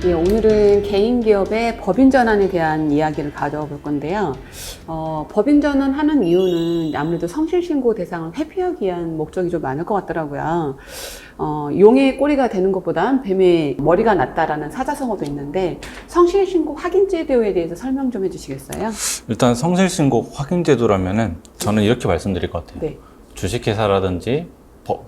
예, 오늘은 개인 기업의 법인 전환에 대한 이야기를 가져와 볼 건데요. 법인 전환하는 이유는 아무래도 성실신고 대상을 회피하기 위한 목적이 좀 많을 것 같더라고요. 용의 꼬리가 되는 것보단 뱀의 머리가 낫다라는 사자성어도 있는데 성실신고 확인제도에 대해서 설명 좀 해주시겠어요? 일단 성실신고 확인제도라면은 저는 이렇게 말씀드릴 것 같아요. 네. 주식회사라든지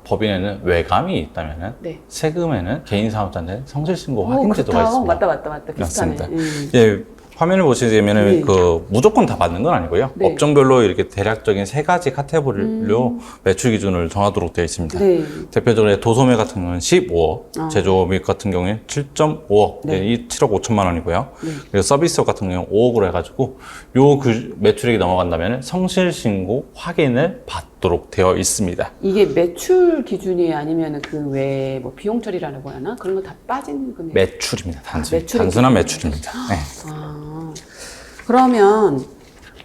법인에는 외감이 있다면은 네. 세금에는 개인사업자한테 성실신고 확인제도가 그렇다. 있습니다. 맞다. 비슷하네. 맞습니다. 예, 화면을 보시면은 네. 무조건 다 받는 건 아니고요. 네. 업종별로 이렇게 대략적인 3가지 카테고리로 매출 기준을 정하도록 되어 있습니다. 네. 대표적으로 도소매 같은 경우는 15억, 제조업 같은 경우에 7.5억, 네. 이 7억 5천만 원이고요. 네. 그리고 서비스업 같은 경우는 5억으로 해가지고 매출액이 넘어간다면 성실신고 확인을 받도록 되어 있습니다. 이게 매출 기준이 아니면 그 외에 뭐 비용 처리라고 하나? 그런 거 다 빠진 금액? 매출입니다. 매출이 단순한 기준이에요. 매출입니다. 네. 그러면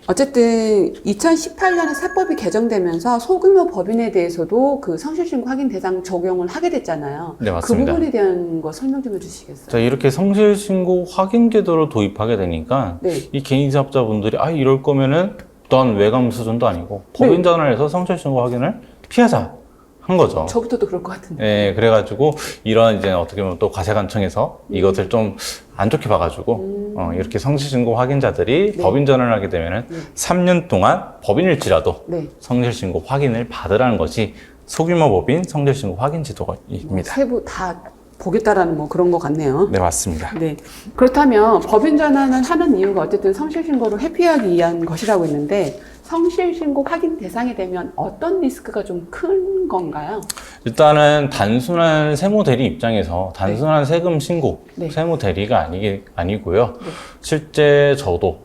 어쨌든 2018년에 세법이 개정되면서 소규모 법인에 대해서도 그 성실신고 확인 대상 적용을 하게 됐잖아요. 네, 맞습니다. 그 부분에 대한 거 설명 좀 해주시겠어요? 자, 이렇게 성실신고 확인제도를 도입하게 되니까 네. 이 개인사업자분들이 이럴 거면은 난 외감 수준도 아니고 법인 전환해서 성실신고 확인을 피하자 한 거죠. 저부터도 그럴 것 같은데. 네, 그래가지고 이런 이제 어떻게 보면 또 과세관청에서 이것을 좀 안 좋게 봐가지고 이렇게 성실신고 확인자들이 네. 법인 전환을 하게 되면은 3년 동안 법인일지라도 네. 성실신고 확인을 받으라는 것이 소규모 법인 성실신고 확인제도입니다. 세부 다 보겠다라는 뭐 그런 것 같네요. 네, 맞습니다. 네. 그렇다면 법인 전환을 하는 이유가 어쨌든 성실신고를 회피하기 위한 것이라고 했는데 성실신고 확인 대상이 되면 어떤 리스크가 좀 큰 건가요? 일단은 단순한 세무대리 입장에서 단순한 세금 신고, 네. 세무대리가 아니고요. 네. 실제 저도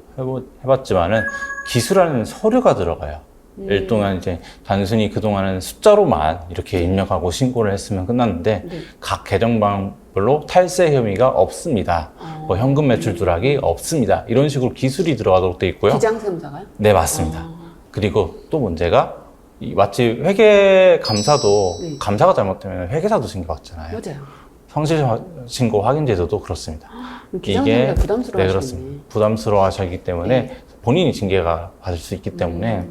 해봤지만은 기술하는 서류가 들어가요. 일동안 이제 단순히 그동안은 숫자로만 이렇게 입력하고 신고를 했으면 끝났는데 네. 각 계정방별로 탈세 혐의가 없습니다. 뭐 현금 매출 누락이 없습니다. 이런 식으로 기술이 들어가도록 돼 있고요. 기장세무사가요? 네, 맞습니다. 그리고 또 문제가 마치 회계 감사도 네. 감사가 잘못되면 회계사도 신고받잖아요. 맞아요. 성실신고 확인제도도 그렇습니다. 기장세무사 부담스러워 네, 하시겠네. 그렇습니다. 부담스러워 하시기 때문에 네. 본인이 징계가 받을 수 있기 때문에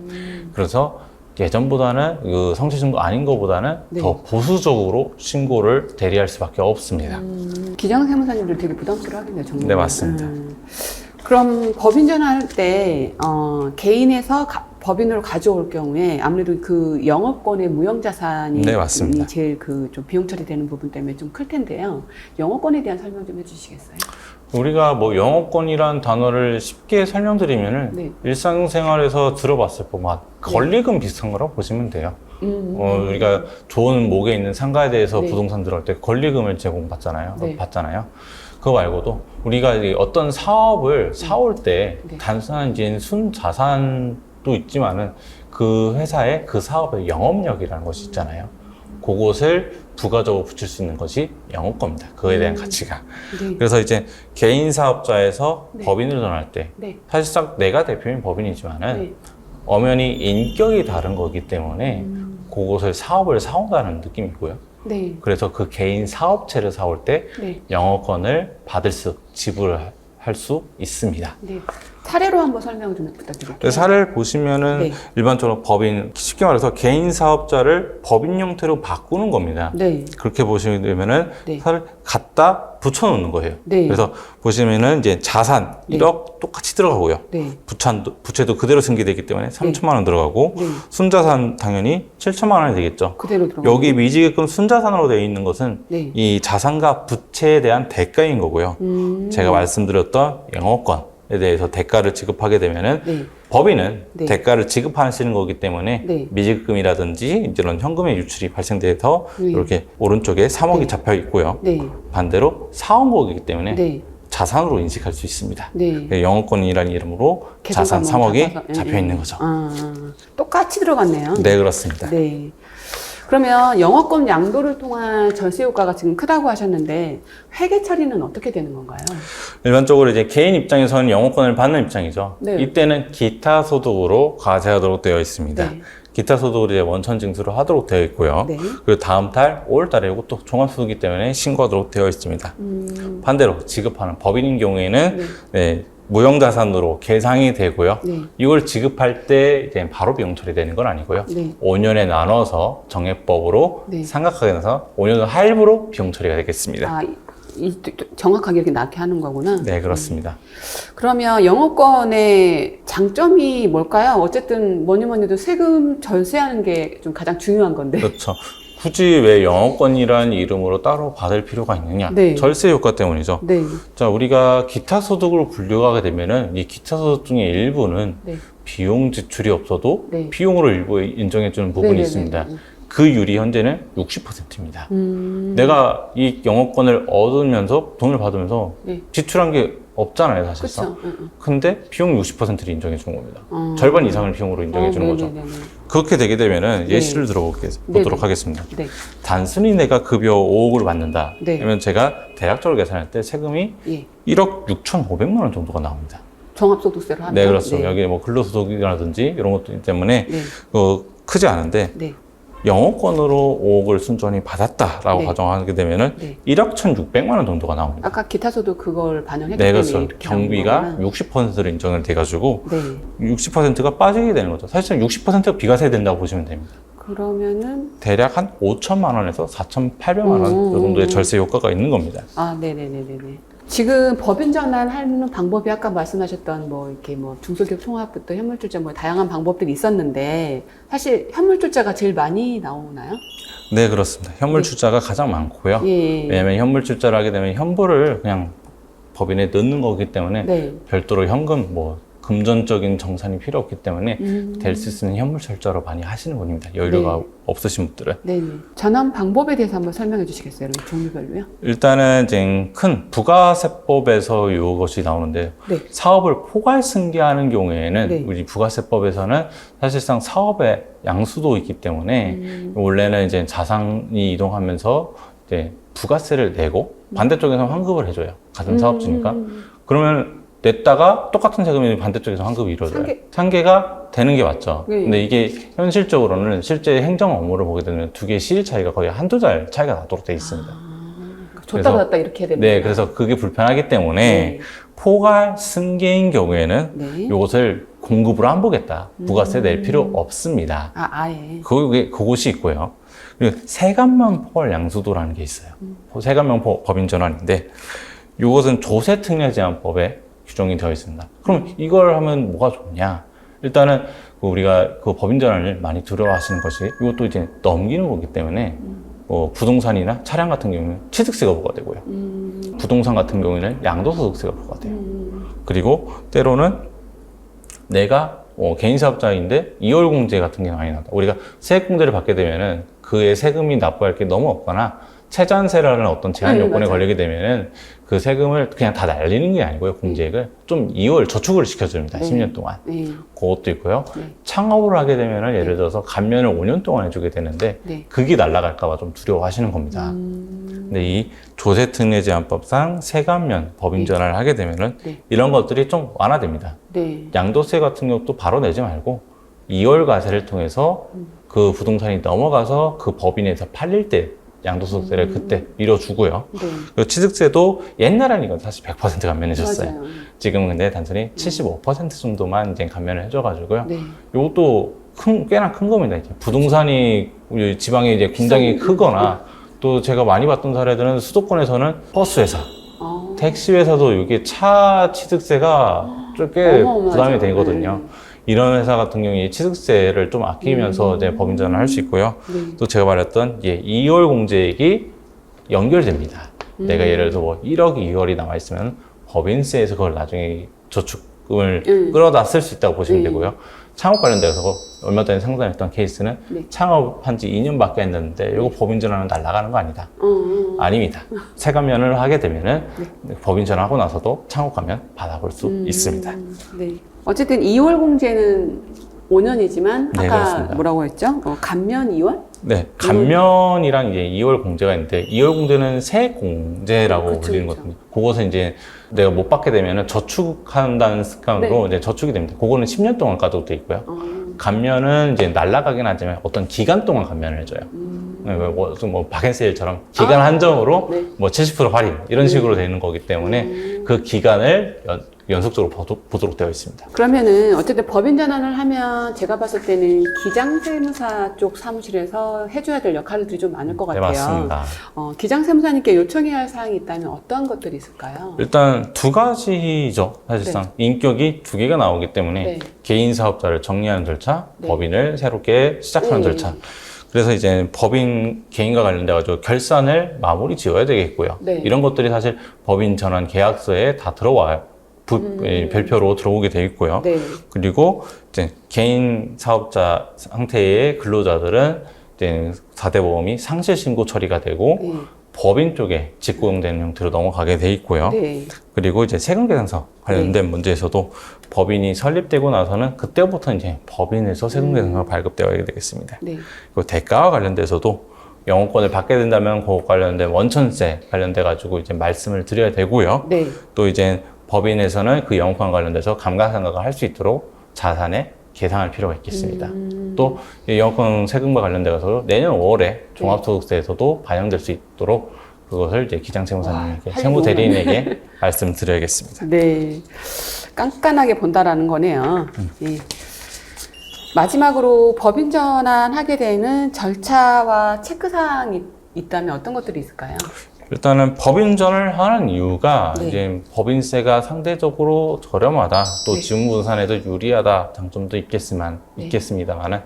그래서 예전보다는 그 성실신고 아닌 것보다는 네. 더 보수적으로 신고를 대리할 수밖에 없습니다. 기장세무사님들 되게 부담스러워 하겠네요, 정말. 네, 맞습니다. 그럼 법인 전환할 때 개인에서 법인으로 가져올 경우에 아무래도 그 영업권의 무형자산이 네, 맞습니다. 제일 그 좀 비용 처리되는 부분 때문에 좀 클 텐데요. 영업권에 대한 설명 좀 해주시겠어요? 우리가 뭐 영업권이란 단어를 쉽게 설명드리면은 네. 일상생활에서 들어봤을 법한 권리금 비슷한 거라고 보시면 돼요. 우리가 좋은 목에 있는 상가에 대해서 네. 부동산 들어갈 때 권리금을 제공받잖아요. 네. 받잖아요. 그거 말고도 우리가 이제 어떤 사업을 사올 때 네. 단순한 이제 순자산도 있지만은 그 회사의 그 사업의 영업력이라는 것이 있잖아요. 그것을 부가적으로 붙일 수 있는 것이 영업권입니다. 그거에 대한 가치가. 네. 그래서 이제 개인 사업자에서 네. 법인을 전할 때 네. 사실상 내가 대표인 법인이지만은 네. 엄연히 인격이 다른 거기 때문에 그곳을 사업을 사온다는 느낌이고요. 네. 그래서 그 개인 사업체를 사올 때 네. 영업권을 지불할 수 있습니다. 네. 사례로 한번 설명 좀 부탁드릴게요. 사례를 보시면은 네. 일반적으로 법인, 쉽게 말해서 개인 사업자를 법인 형태로 바꾸는 겁니다. 네. 그렇게 보시게 되면은 네. 사를 갖다 붙여놓는 거예요. 네. 그래서 보시면은 이제 자산 네. 1억 똑같이 들어가고요. 네. 부채도 그대로 승계되기 때문에 3천만 원 들어가고 네. 순자산 당연히 7천만 원이 되겠죠. 그대로 들어가. 여기 미지급금 순자산으로 되어 있는 것은 네. 이 자산과 부채에 대한 대가인 거고요. 제가 말씀드렸던 영업권에 대해서 대가를 지급하게 되면은 네. 법인은 네. 대가를 지급하시는 거기 때문에 네. 미지급금이라든지 이런 현금의 유출이 발생돼서 네. 이렇게 오른쪽에 3억이 네. 잡혀 있고요. 네. 반대로 사원국이기 때문에 네. 자산으로 인식할 수 있습니다. 네. 영업권이라는 이름으로 자산 개정과목 3억이 잡아서, 잡혀 있는 거죠. 똑같이 들어갔네요. 네, 그렇습니다. 네. 그러면 영업권 양도를 통한 전세 효과가 지금 크다고 하셨는데 회계 처리는 어떻게 되는 건가요? 일반적으로 이제 개인 입장에서는 영업권을 받는 입장이죠. 네. 이때는 기타 소득으로 과세하도록 되어 있습니다. 네. 기타 소득을 이제 원천 징수를 하도록 되어 있고요. 네. 그리고 다음 달 5월 달에 이것도 종합소득이기 때문에 신고하도록 되어 있습니다. 반대로 지급하는 법인인 경우에는 네. 네, 무형자산으로 계상이 되고요. 네. 이걸 지급할 때 이제 바로 비용 처리되는 건 아니고요. 네. 5년에 나눠서 정액법으로 네. 삼각하게 나서 5년 할부로 비용 처리가 되겠습니다. 아, 정확하게 이렇게 낳게 하는 거구나. 네, 그렇습니다. 그러면 영업권의 장점이 뭘까요? 어쨌든 뭐니 해도 세금 절세하는 게 좀 가장 중요한 건데. 그렇죠. 굳이 왜 영업권이라는 이름으로 따로 받을 필요가 있느냐? 네. 절세 효과 때문이죠. 네. 자, 우리가 기타 소득으로 분류하게 되면은 이 기타 소득 중에 일부는 네. 비용 지출이 없어도 네. 비용으로 일부 인정해주는 부분이 네네네. 있습니다. 그 율이 현재는 60%입니다. 내가 이 영업권을 얻으면서 돈을 받으면서 네. 지출한 게 없잖아요, 사실상. 그렇죠. 근데 비용 60%를 인정해 주는 겁니다. 절반 이상을 비용으로 인정해 주는 거죠. 네네네네. 그렇게 되게 되면은 네. 예시를 들어보도록 네네. 하겠습니다. 네. 단순히 내가 급여 5억을 받는다. 네. 그러면 제가 대략적으로 계산할 때 세금이 예. 1억 6,500만 원 정도가 나옵니다. 종합소득세로 하면. 네, 그렇습니다. 여기 뭐 근로소득이라든지 이런 것들 때문에 네. 크지 않은데 네. 영업권으로 5억을 순전히 받았다라고 네. 가정하게 되면은 네. 1억 1,600만 원 정도가 나옵니다. 아까 기타소득 그걸 반영했기 네, 때문에 그렇죠. 이렇게 나온 경비가 거구나. 60%를 인정을 돼가지고 네. 60%가 빠지게 되는 거죠. 사실상 60%가 비과세 된다고 보시면 됩니다. 그러면은 대략 한 5천만 원에서 4,800만 원 정도의 절세 효과가 있는 겁니다. 아, 네네네네네. 지금 법인 전환하는 방법이 아까 말씀하셨던 뭐 이렇게 뭐 중소기업 통합부터 현물출자 뭐 다양한 방법들이 있었는데 사실 현물출자가 제일 많이 나오나요? 네, 그렇습니다. 현물 출자가 가장 많고요. 예. 왜냐하면 현물 출자를 하게 되면 현물을 그냥 법인에 넣는 거기 때문에 네. 별도로 현금 뭐 금전적인 정산이 필요 없기 때문에 될 수 있는 현물 출자로 많이 하시는 분입니다. 여유가 네. 없으신 분들은. 네네. 전환 방법에 대해서 한번 설명해 주시겠어요? 종류별로요? 일단은 이제 큰 부가세법에서 이것이 나오는데 네. 사업을 포괄 승계하는 경우에는 네. 우리 부가세법에서는 사실상 사업의 양수도 있기 때문에 원래는 이제 자산이 이동하면서 이제 부가세를 내고 반대쪽에서 환급을 해줘요. 같은 사업주니까. 그러면 냈다가 똑같은 세금이 반대쪽에서 환급이 이루어져요. 상계가 되는 게 맞죠. 네. 근데 이게 현실적으로는 실제 행정 업무를 보게 되면 두 개의 시일 차이가 거의 한두 달 차이가 나도록 돼 있습니다. 줬다 받았다 이렇게 해야 됩니다. 네, 그래서 그게 불편하기 때문에 네. 포괄 승계인 경우에는 네. 이것을 공급으로 안 보겠다. 부가세 낼 필요 없습니다. 아, 아예. 그곳이 있고요. 그리고 세간면 포괄 양수도라는 게 있어요. 세간면 법인 전환인데 이것은 조세특례제한법에 규정이 되어 있습니다. 그럼 이걸 하면 뭐가 좋냐? 일단은 우리가 그 법인 전환을 많이 두려워하시는 것이 이것도 이제 넘기는 거기 때문에 부동산이나 차량 같은 경우는 취득세가 부과되고요. 부동산 같은 경우에는 양도소득세가 부과돼요. 그리고 때로는 내가 개인 사업자인데 2월 공제 같은 게 많이 나온다. 우리가 세액 공제를 받게 되면은 그의 세금이 납부할 게 너무 없거나 최저한세라는 어떤 제한 네, 요건에 맞아요. 걸리게 되면은 그 세금을 그냥 다 날리는 게 아니고요. 공제액을 좀 2월 저축을 시켜줍니다. 네. 10년 동안. 네. 그것도 있고요. 네. 창업을 하게 되면은 예를 들어서 감면을 5년 동안 해주게 되는데 네. 그게 날아갈까봐 좀 두려워하시는 겁니다. 근데 이 조세특례제한법상 세감면 법인 전환을 하게 되면은 네. 이런 것들이 좀 완화됩니다. 네. 양도세 같은 경우도 바로 내지 말고 2월 과세를 통해서 그 부동산이 넘어가서 그 법인에서 팔릴 때 양도소득세를 그때 밀어주고요. 네. 그리고 취득세도 옛날에는 이건 사실 100% 감면해줬어요. 맞아요. 지금은 근데 단순히 75% 정도만 이제 감면을 해줘가지고요. 네. 이것도 꽤나 큰 겁니다. 이제 부동산이 우리 지방에 이제 공장이 비싸니까. 크거나 또 제가 많이 봤던 사례들은 수도권에서는 버스 회사, 어. 택시 회사도 이게 차 취득세가 꽤 어마어마하죠. 부담이 되거든요. 네. 이런 회사 같은 경우에 취득세를 좀 아끼면서 이제 법인 전환을 할 수 있고요. 네. 또 제가 말했던 2월 공제액이 연결됩니다. 내가 예를 들어서 뭐 1억 2월이 남아 있으면 법인세에서 그걸 나중에 저축금을 끌어다 쓸 수 있다고 보시면 되고요. 창업 관련돼서 얼마 전에 상담했던 케이스는 네. 창업한 지 2년밖에 안 됐는데 이거 법인 전환은 날아가는 거 아니다. 아닙니다. 세감면을 하게 되면은 법인 전환하고 나서도 창업 가면 받아볼 수 있습니다. 네. 어쨌든 2월 공제는 5년이지만 네, 아까 그렇습니다. 뭐라고 했죠? 감면 2월? 네, 감면이랑 이제 2월 공제가 있는데 2월 공제는 세액 공제라고 그쵸, 불리는 그쵸. 거거든요. 그것은 이제 내가 못 받게 되면은 저축한다는 습관으로 네. 이제 저축이 됩니다. 그거는 10년 동안 가도 돼 있고요. 감면은 이제 날라가긴 하지만 어떤 기간 동안 감면을 해줘요. 뭐 박앤세일처럼 기간 한정으로 네. 뭐 70% 할인 이런 식으로 되는 거기 때문에 그 기간을 연속적으로 보도록 되어 있습니다. 그러면은 어쨌든 법인 전환을 하면 제가 봤을 때는 기장세무사 쪽 사무실에서 해줘야 될 역할들이 좀 많을 것 네, 같아요. 맞습니다. 기장세무사님께 요청해야 할 사항이 있다면 어떤 것들이 있을까요? 일단 두 가지죠. 사실상 인격이 두 개가 나오기 때문에 네. 개인 사업자를 정리하는 절차, 네. 법인을 새롭게 시작하는 네. 절차. 그래서 이제 법인 개인과 관련돼 가지고 결산을 마무리 지어야 되겠고요. 네. 이런 것들이 사실 법인 전환 계약서에 다 들어와요. 별표로 들어오게 돼 있고요. 네. 그리고 이제 개인 사업자 상태의 근로자들은 이제 4대 보험이 상실 신고 처리가 되고 네. 법인 쪽에 직구용되는 형태로 넘어가게 돼 있고요. 네. 그리고 이제 세금 계산서 관련된 문제에서도 법인이 설립되고 나서는 그때부터 이제 법인에서 세금 계산서가 발급되어야 되겠습니다. 네. 그리고 대가와 관련돼서도 영업권을 받게 된다면 그거 관련된 원천세 관련돼 가지고 이제 말씀을 드려야 되고요. 네. 또 이제 법인에서는 그 영업권 관련돼서 감가상각을 할 수 있도록 자산에 계상할 필요가 있겠습니다. 또 영업권 세금과 관련돼서 내년 5월에 종합소득세에서도 반영될 수 있도록 그것을 이제 기장세무사님에게, 세무대리인에게 말씀드려야겠습니다. 네. 깐깐하게 본다라는 거네요. 예. 마지막으로 법인 전환하게 되는 절차와 체크사항이 있다면 어떤 것들이 있을까요? 일단은 법인전을 하는 이유가 네. 이제 법인세가 상대적으로 저렴하다, 또 네. 지분분산에도 유리하다 장점도 있겠습니다만은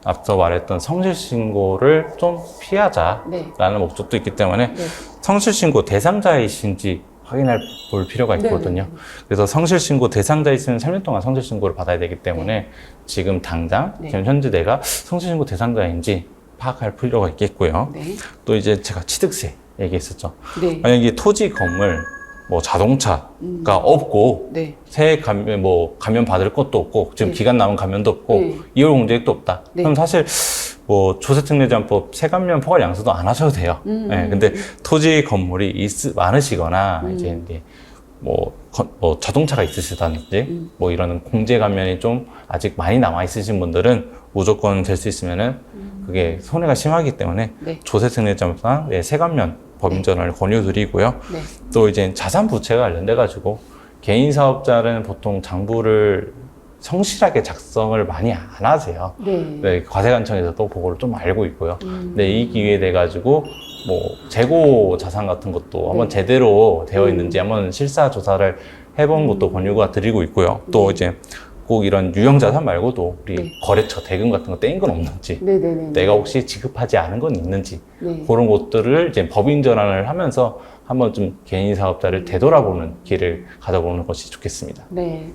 앞서 말했던 성실신고를 좀 피하자라는 목적도 있기 때문에 네. 성실신고 대상자이신지 확인할 볼 필요가 있거든요. 네. 그래서 성실신고 대상자이시면 3년 동안 성실신고를 받아야 되기 때문에 지금 당장 지금 현재 내가 성실신고 대상자인지 파악할 필요가 있겠고요. 네. 또 이제 제가 취득세 얘기했었죠. 네. 만약에 토지, 건물, 뭐 자동차가 없고 네. 새 감면 받을 것도 없고 지금 네. 기간 남은 감면도 없고 네. 이월 공제액도 없다. 네. 그럼 사실 뭐 조세특례제한법 세감면 포괄 양수도 안 하셔도 돼요. 네, 근데 토지, 건물이 많으시거나 이제 뭐 자동차가 있으시다든지 뭐 이런 공제 감면이 좀 아직 많이 남아 있으신 분들은 무조건 될 수 있으면은 그게 손해가 심하기 때문에 네. 조세특례제한법상 세감면 법인 전환을 권유드리고요. 네. 또 이제 자산 부채가 관련돼 가지고 개인 사업자는 보통 장부를 성실하게 작성을 많이 안 하세요. 네. 네, 과세관청에서도 그걸 좀 알고 있고요. 근데 이 기회에 돼 가지고 뭐 재고 자산 같은 것도 한번 제대로 되어 있는지 한번 실사 조사를 해본 것도 권유가 드리고 있고요. 또 이제 꼭 이런 유형 자산 말고도 우리 네. 거래처 대금 같은 거 떼인 건 없는지, 네네네. 내가 혹시 지급하지 않은 건 있는지, 네. 그런 것들을 이제 법인 전환을 하면서 한번 좀 개인 사업자를 되돌아보는 기회를 가져보는 것이 좋겠습니다. 네.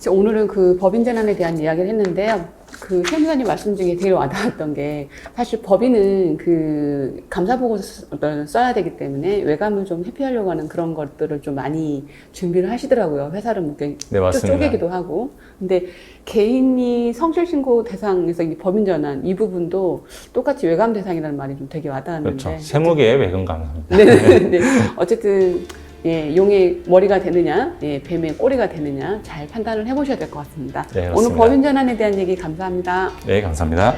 오늘은 그 법인 전환에 대한 이야기를 했는데요. 그 세무사님 말씀 중에 제일 와닿았던 게 사실 법인은 그 감사보고서를 써야 되기 때문에 외감을 좀 회피하려고 하는 그런 것들을 좀 많이 준비를 하시더라고요. 회사를 네, 맞습니다. 쪼개기도 하고. 근데 개인이 성실신고 대상에서 이 법인 전환 이 부분도 똑같이 외감 대상이라는 말이 좀 되게 와닿았는데. 그렇죠. 세무계의 외금 감사합니다. 네. 어쨌든 예, 용의 머리가 되느냐, 예, 뱀의 꼬리가 되느냐 잘 판단을 해보셔야 될 것 같습니다. 네, 오늘 맞습니다. 법인 전환에 대한 얘기 감사합니다. 네, 감사합니다.